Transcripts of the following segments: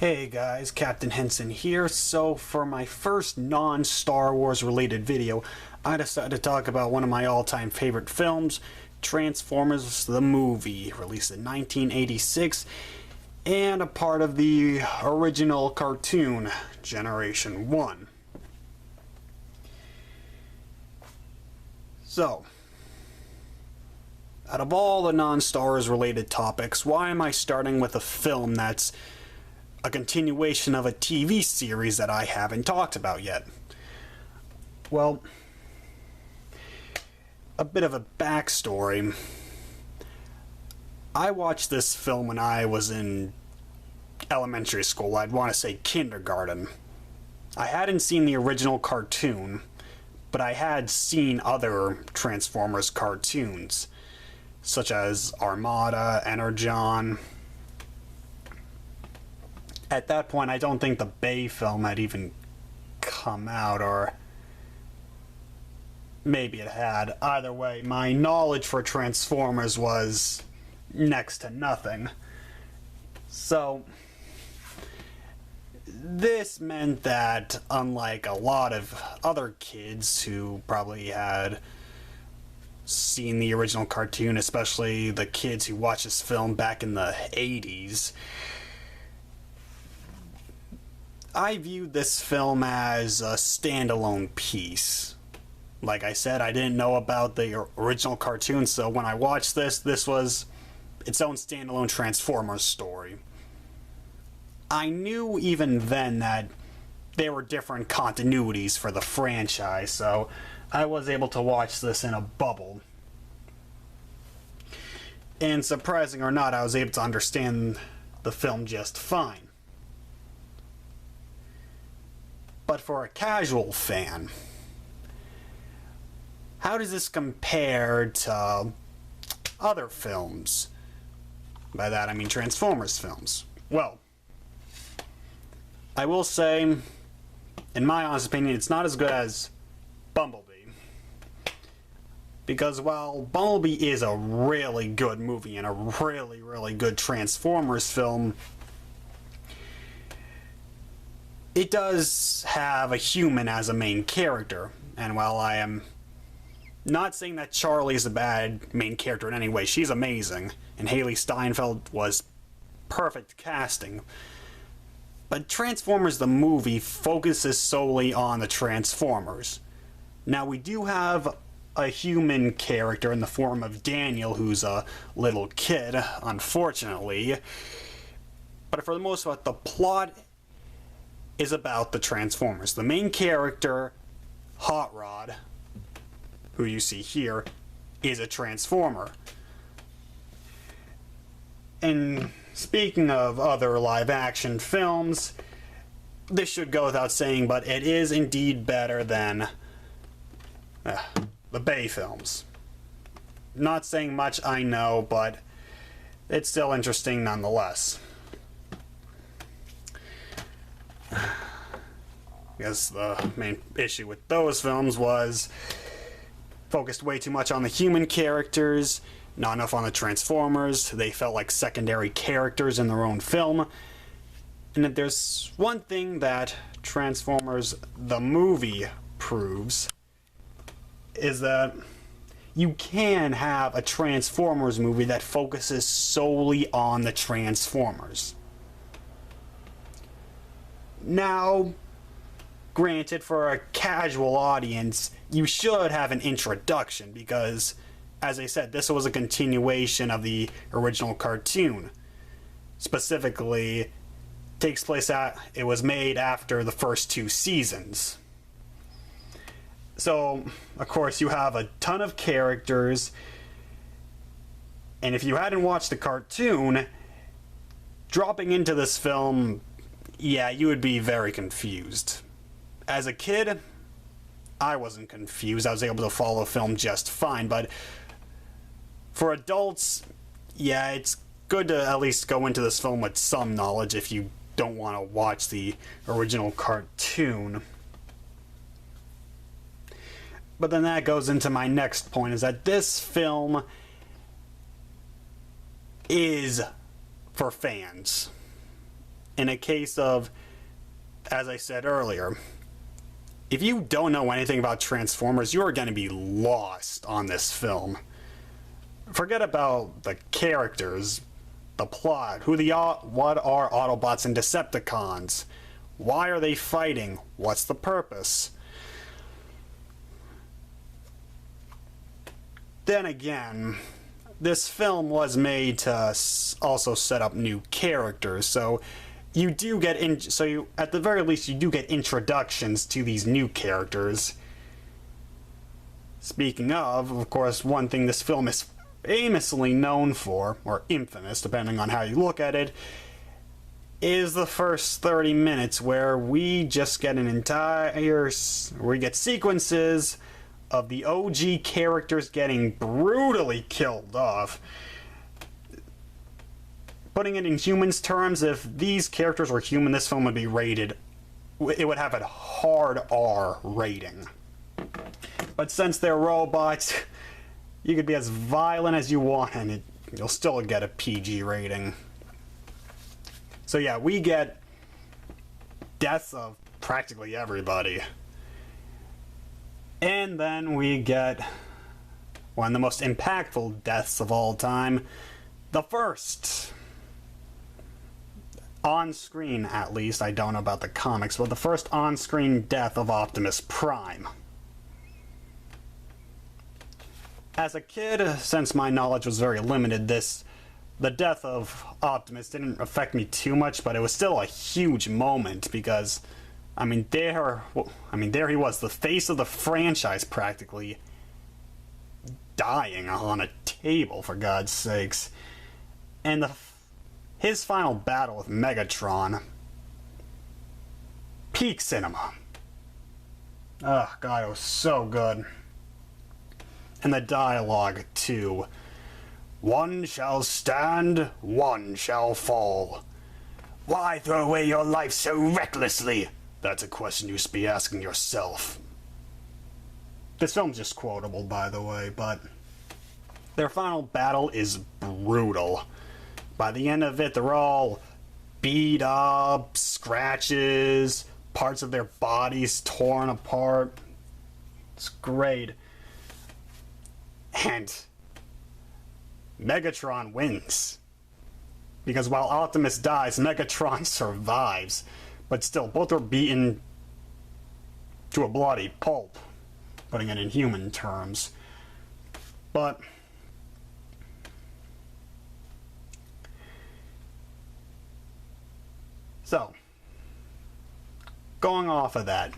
Hey guys, Captain Henson here. So for my first non-Star Wars related video, I decided to talk about one of my all-time favorite films, Transformers the movie, released in 1986, and a part of the original cartoon, Generation 1. So, out of all the non-Star Wars related topics, why am I starting with a film that's a continuation of a TV series that I haven't talked about yet? Well, a bit of a backstory. I watched this film when I was in elementary school. I'd want to say kindergarten. I hadn't seen the original cartoon, but I had seen other Transformers cartoons, such as Armada, Energon. At that point, I don't think the Bay film had even come out, or maybe it had. Either way, my knowledge for Transformers was next to nothing. So, this meant that, unlike a lot of other kids who probably had seen the original cartoon, especially the kids who watched this film back in the 80s, I viewed this film as a standalone piece. Like I said, I didn't know about the original cartoon, so when I watched this was its own standalone Transformers story. I knew even then that there were different continuities for the franchise, so I was able to watch this in a bubble. And surprising or not, I was able to understand the film just fine. But for a casual fan, how does this compare to other films? By that I mean Transformers films. Well, I will say, in my honest opinion, it's not as good as Bumblebee. Because while Bumblebee is a really good movie and a really, really good Transformers film, it does have a human as a main character. And while I am not saying that Charlie's a bad main character in any way, she's amazing, and Haley Steinfeld was perfect casting. But Transformers the movie focuses solely on the Transformers. Now, we do have a human character in the form of Daniel, who's a little kid, unfortunately. But for the most part, the plot is about the Transformers. The main character, Hot Rod, who you see here, is a Transformer. And speaking of other live-action films, this should go without saying, but it is indeed better than the Bay films. Not saying much, I know, but it's still interesting nonetheless. Because the main issue with those films was focused way too much on the human characters, not enough on the Transformers. They felt like secondary characters in their own film. And if there's one thing that Transformers the movie proves, is that you can have a Transformers movie that focuses solely on the Transformers. Now, granted, for a casual audience, you should have an introduction because, as I said, this was a continuation of the original cartoon. Specifically, it was made after the first 2 seasons. So, of course, you have a ton of characters, and if you hadn't watched the cartoon, dropping into this film, yeah, you would be very confused. As a kid, I wasn't confused. I was able to follow the film just fine, but for adults, yeah, it's good to at least go into this film with some knowledge if you don't want to watch the original cartoon. But then that goes into my next point, is that this film is for fans. in a case of, as I said earlier, if you don't know anything about Transformers, you are going to be lost on this film. Forget about the characters, the plot, what are Autobots and Decepticons, why are they fighting, what's the purpose. Then again, this film was made to also set up new characters, so you do get at the very least you do get introductions to these new characters. Speaking of course, one thing this film is famously known for, or infamous depending on how you look at it, is the first 30 minutes where we just get we get sequences of the OG characters getting brutally killed off. Putting it in humans terms, if these characters were human, this film would be rated, it would have a hard R rating. But since they're robots, you could be as violent as you want and you'll still get a PG rating. So yeah, we get deaths of practically everybody. And then we get one of the most impactful deaths of all time, the first on-screen, at least, I don't know about the comics, but the first on-screen death of Optimus Prime. As a kid, since my knowledge was very limited, the death of Optimus didn't affect me too much, but it was still a huge moment because, there he was, the face of the franchise practically dying on a table, for God's sakes. And his final battle with Megatron, peak cinema. Oh God, it was so good. And the dialogue too. One shall stand, one shall fall. Why throw away your life so recklessly? That's a question you should be asking yourself. This film's just quotable, by the way, but their final battle is brutal. By the end of it, they're all beat up, scratches, parts of their bodies torn apart. It's great. And Megatron wins. Because while Optimus dies, Megatron survives. But still, both are beaten to a bloody pulp, putting it in human terms. But so, going off of that,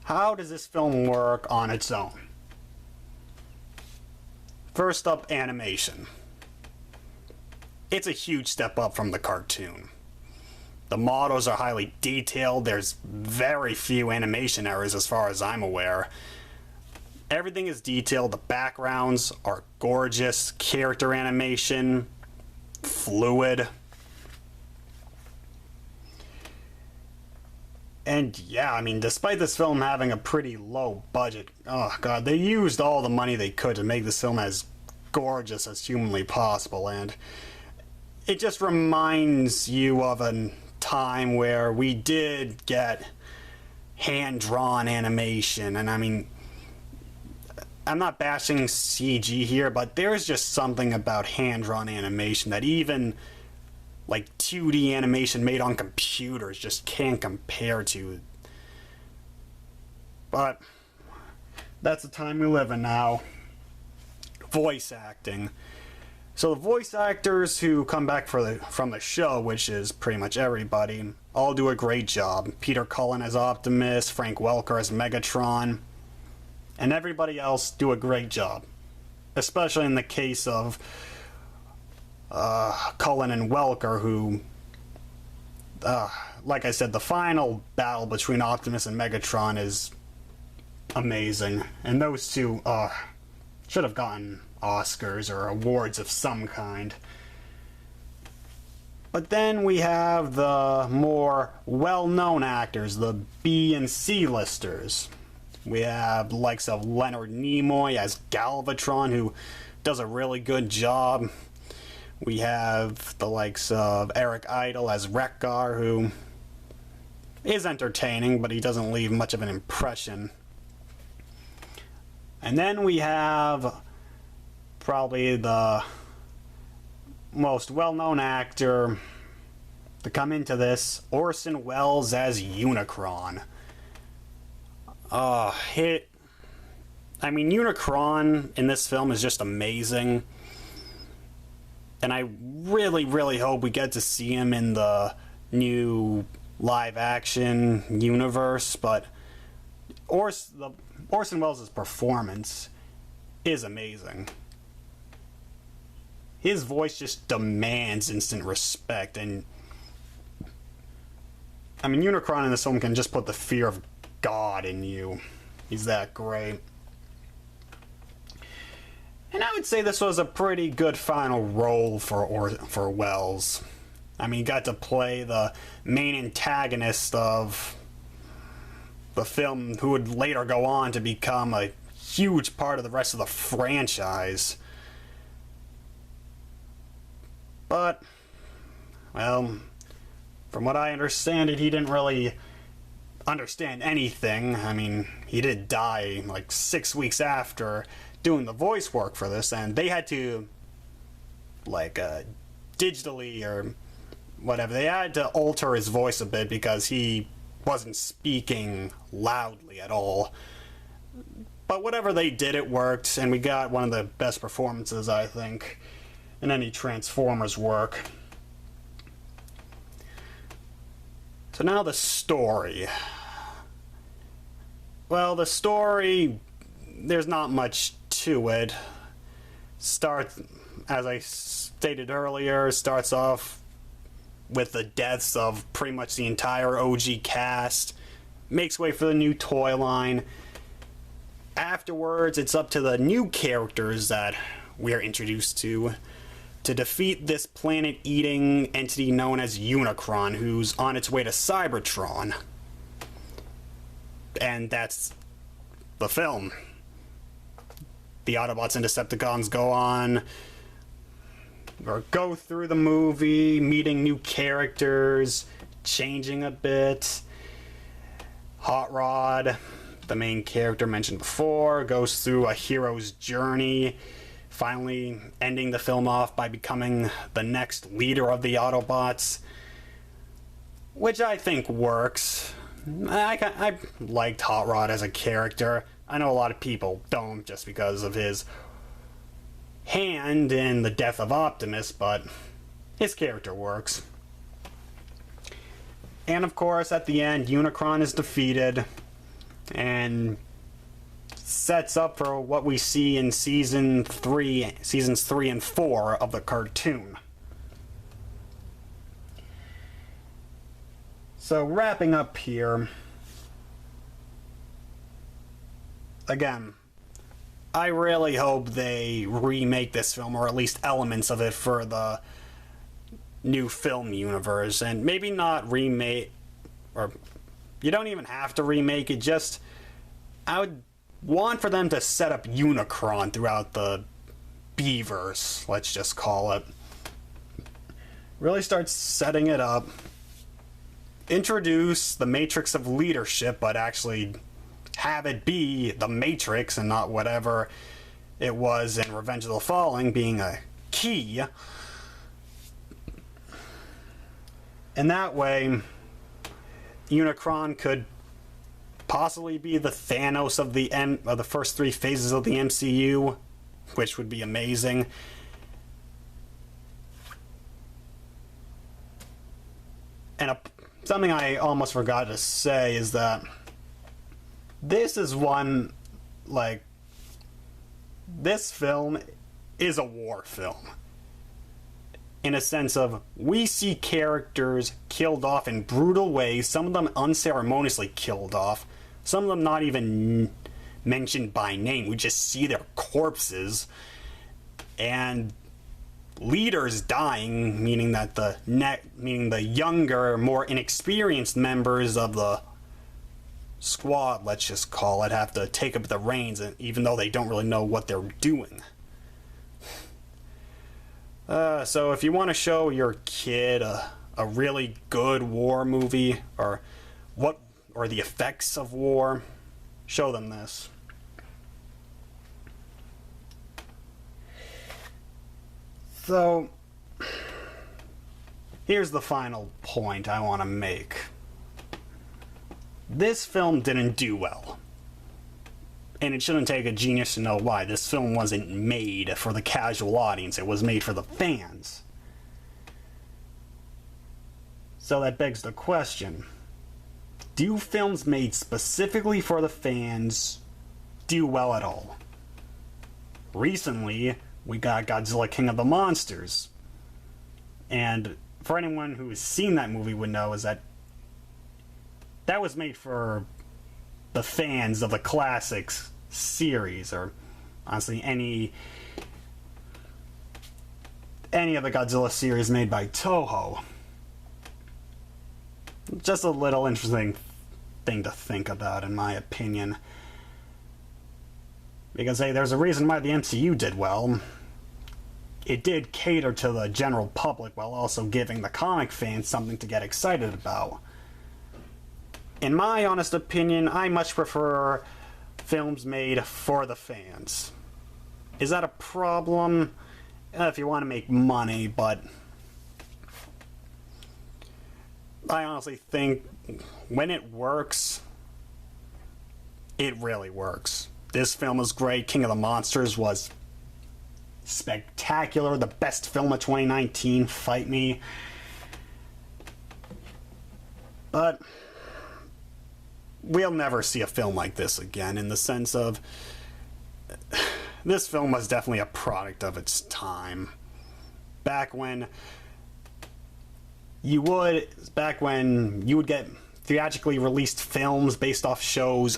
how does this film work on its own? First up, animation. It's a huge step up from the cartoon. The models are highly detailed, there's very few animation errors as far as I'm aware. Everything is detailed, the backgrounds are gorgeous, character animation, fluid. And yeah, despite this film having a pretty low budget, oh God, they used all the money they could to make this film as gorgeous as humanly possible, and it just reminds you of a time where we did get hand-drawn animation, and I'm not bashing CG here, but there's just something about hand-drawn animation that even like 2D animation made on computers just can't compare to. But that's the time we live in now. Voice acting. So the voice actors who come back from the show, which is pretty much everybody, all do a great job. Peter Cullen as Optimus, Frank Welker as Megatron, and everybody else do a great job. Especially in the case of Cullen and Welker, who, like I said, the final battle between Optimus and Megatron is amazing. And those two should have gotten Oscars or awards of some kind. But then we have the more well-known actors, the B and C listers. We have the likes of Leonard Nimoy as Galvatron, who does a really good job. We have the likes of Eric Idle as Wreck-Gar, who is entertaining, but he doesn't leave much of an impression. And then we have probably the most well-known actor to come into this, Orson Welles as Unicron. Unicron in this film is just amazing. And I really, really hope we get to see him in the new live-action universe, but Orson Welles' performance is amazing. His voice just demands instant respect, and Unicron in this film can just put the fear of God in you. He's that great. And I would say this was a pretty good final role for Welles. He got to play the main antagonist of the film, who would later go on to become a huge part of the rest of the franchise. But, well, from what I understand he didn't really understand anything. He did die like 6 weeks after doing the voice work for this, and they had to digitally or whatever, they had to alter his voice a bit because he wasn't speaking loudly at all. But whatever they did, it worked, and we got one of the best performances, I think, in any Transformers work. So now the story. Well, the story, there's not much to it. As I stated earlier, starts off with the deaths of pretty much the entire OG cast, makes way for the new toy line. Afterwards, it's up to the new characters that we are introduced to defeat this planet-eating entity known as Unicron, who's on its way to Cybertron. And that's the film. The Autobots and Decepticons go through the movie, meeting new characters, changing a bit. Hot Rod, the main character mentioned before, goes through a hero's journey, finally ending the film off by becoming the next leader of the Autobots, which I think works. I liked Hot Rod as a character. I know a lot of people don't, just because of his hand in the death of Optimus, but his character works. And of course, at the end, Unicron is defeated and sets up for what we see in seasons 3 and 4 of the cartoon. So wrapping up here, again, I really hope they remake this film, or at least elements of it, for the new film universe. And maybe not remake, or you don't even have to remake it, just I would want for them to set up Unicron throughout the B-verse, let's just call it. Really start setting it up. Introduce the Matrix of Leadership, but actually have it be the Matrix and not whatever it was in Revenge of the Fallen, being a key. And that way, Unicron could possibly be the Thanos of the first 3 phases of the MCU, which would be amazing. And something I almost forgot to say is that this is one, this film is a war film. In a sense of, we see characters killed off in brutal ways, some of them unceremoniously killed off, some of them not even mentioned by name. We just see their corpses, and leaders dying, meaning that the younger, more inexperienced members of the squad, let's just call it, have to take up the reins, even though they don't really know what they're doing. So if you want to show your kid a really good war movie, or the effects of war, show them this. So, here's the final point I want to make. This film didn't do well. And it shouldn't take a genius to know why. This film wasn't made for the casual audience, it was made for the fans. So that begs the question, do films made specifically for the fans do well at all? Recently, we got Godzilla King of the Monsters. And for anyone who has seen that movie would know is that was made for the fans of the classics series, or honestly any of the Godzilla series made by Toho. Just a little interesting thing to think about, in my opinion. Because, hey, there's a reason why the MCU did well. It did cater to the general public while also giving the comic fans something to get excited about. In my honest opinion, I much prefer films made for the fans. Is that a problem? If you want to make money, but I honestly think when it works, it really works. This film is great. King of the Monsters was spectacular. The best film of 2019. Fight me. But we'll never see a film like this again, in the sense of this film was definitely a product of its time. Back when you would get theatrically released films based off shows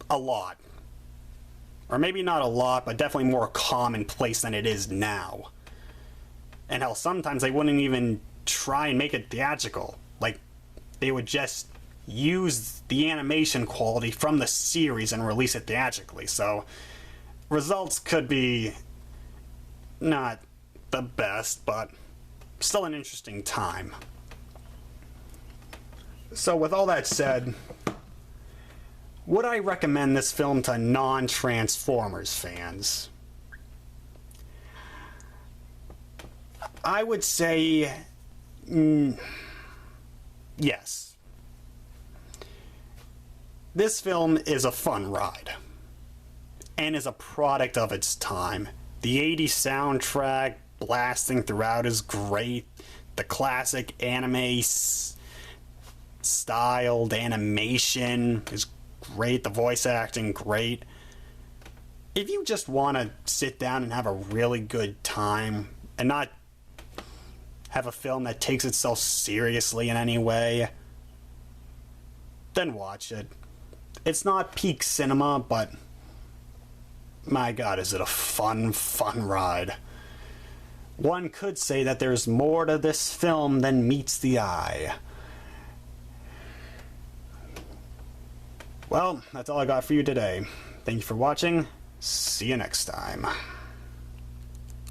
a lot. Or maybe not a lot, but definitely more commonplace than it is now. And hell, sometimes they wouldn't even try and make it theatrical. Like, they would just use the animation quality from the series and release it theatrically. So, results could be not the best, but still an interesting time. So, with all that said, would I recommend this film to non-Transformers fans? I would say yes. This film is a fun ride and is a product of its time. The 80s soundtrack blasting throughout is great. The classic anime styled animation is great. The voice acting, great. If you just want to sit down and have a really good time and not have a film that takes itself seriously in any way, then watch it. It's not peak cinema, but my god, is it a fun ride. One could say that there's more to this film than meets the eye. Well, that's all I got for you today. Thank you for watching. See you next time.